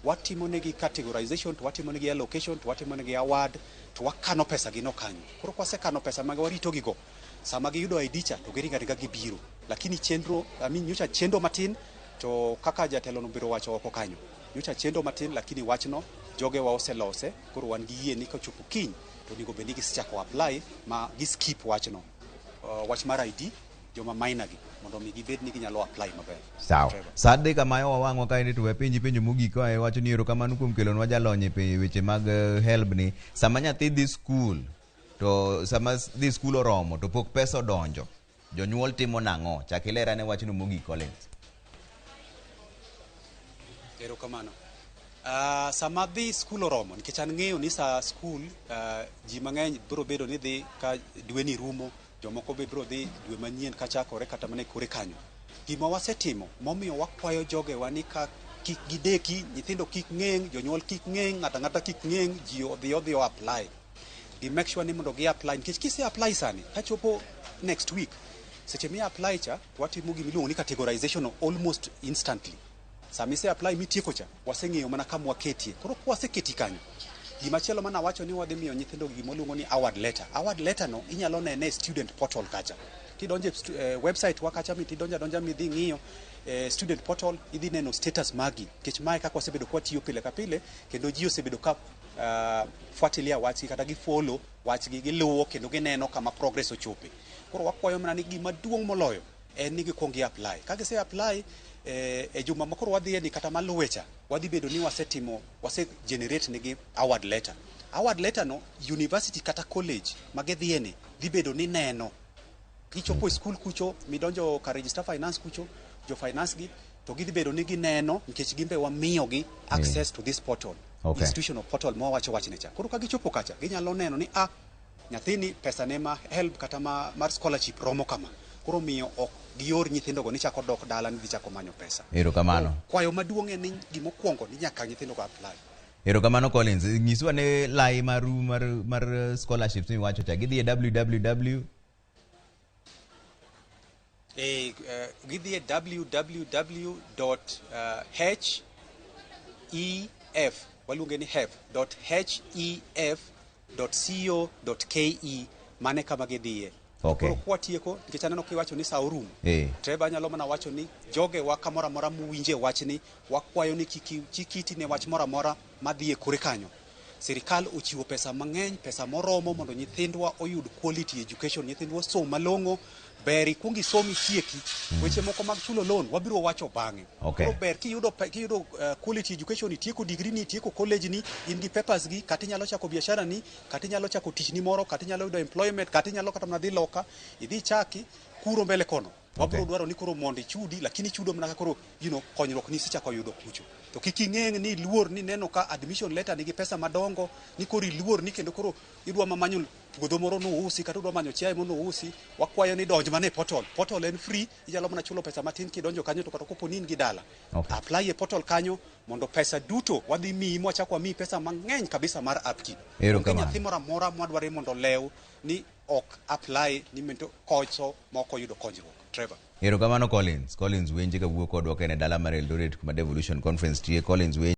watimo negi categorization, to watimo negi allocation, to watimo negi award, to wakano pesa gi no kanyo. Koro kwasekano pesa mag warito gigo, sama giyudo ID cha to giringa gibiro. Lakini chenro, nyocha chendo matin, to kaka jatelo no biro wacho oko kanyo. Nyocha chendo matin, lakini wachno joge wa oselose, koro wan gi yie ni kochopo kiny to onego bed ni gichako apply ma gi skip wachno. Wach mar ID joma minor gi mondo mi gibed ni ginyalo apply maber. Sawa. Sade kama yo wawang'wa kae ni to penji penjo mogik kae wacho ni erokamano kuom kelonwa jalony e weche mag help ni. Sama nyathi dhi skul to sama dhi skul oromo to pok pesa odonjo, jonyuol timo nang'o? Chak ilera ne wachno mogik Collins. Erokamano. Sama dhi skul oromo, nikech an ng'eyo ni sa skul ji mang'eny biro bedo ni dhi ka dwe ni rumo, jomoko be biro dhi dwe manyien kachakore kata mana kore kanyo. Gima wasetimo momiyo wakwayo jogewa ni ka kik gideki, nyithindo kik ng'eng, jonyuol kik ng'eng, ng'ata kik ng'eng, ji odhi apply. Gi make sure ni mondo gi apply, nikech kise apply sani kachopo next week, seche mi apply cha watimo gimiluongo ni categorization almost instantly. Sami se apply mitieko cha waseng'eyo mana kama waketie. Koro kwaseketi kanyo, gimachielo mana wacho ni wadhi miyo nyithindo gimoluongo ni award letter. Award letter no inyalo nene student portal kacha. Kidonje website wakacha donja midhi ng'iyo student portal, idhi neno status magi. Kech mae kaka wasebedo kwa tiyo pile ka pile, kendo ji osebedo ka fuatilia wachgi kata gi follow wachgi, giluwo kendo gineno kama progress ochope. Koro wakwayo mana ni gima duong' moloyo en ni gikwongi apply. Ka gise apply e juma makoro wadhi ni kata maluwecha, wadhi bedo ni wase generate negi award letter. Award letter no university kata college magedhiene dhi bedo ni neno. Kichopo school kucho, midonjo ka register finance kucho, jo finance gi to gidhi bedo ni gineno nikech gimbe wamiyo gi access to this portal. Institutional portal mo wacho wachne cha. Koro ka gichopo kacha, ginyalo neno ni nyathini pesa ne ma help kata mar scholarship romo kama. Koro miyo ok gior nyithindo go ni chako dok dala ni chako manyo pesa. Erokamano. Kwayo maduong' en ni gimokwongo ni nyaka nyithindo go apply. Erokamano Collins, nyiswa ne lai mar scholarships ni wacho cha gidhi e www gidhi e www.hef waluonge ni hef.hef.co.ke mane kama gidhiye. Okay. Koro kwatieko nikech aneno kiwacho ni sa orumo. Treba nyalo mana wacho ni joge wa kamora mora muwinje wachni, wakwayo ni kikiti ne wach mora mora madhi e kore kanyo. Sirikal ochiwo pesa mang'eny, pesa moromo mondo nyithindwa oyud quality education, nyithindwa som malong'o, ber ikwongi somi tieki. Weche moko mag chulo loan wabiro wacho bang'e. Koro ber kiyudo quality education, itieko degree ni, itieko college ni, in gi papers gi, kata inyalo chako biashara ni, kata inyalo chako tich ni moro, kata inyalo yudo employment, kata inyalo kata mana dhi loka, idhi chaki kuro mbele kono. Wabiro dwaro ni koro mondo chudi, lakini chudo mana koro konyruok ni sichako yudo kucho. To kik ing'eng ni luor ni neno ka admission letter nigi pesa madongo, ni koro iluor ni kendo koro idwa manyo puodho moro no usi kata idwa manyo chiaye mono usi. Wakwayo ni donj mane portal. Portal en free, inyalo mana chulo pesa matin kidonjo kanyo to kata kopo ni in gi dala. Apply e portal kanyo mondo pesa duto wadhi miyi mwachako miyi pesa mang'eny kabisa mar upkeep. Erokamano. Nyathi moro amora mwadware mondo lew ni ok apply ni mento kocho moko yudo konyruok. Trevor. Erokamano Collins Wenje kawuok kodwa kene dala mar Eldoret kuma Devolution Conference tie Collins Wenje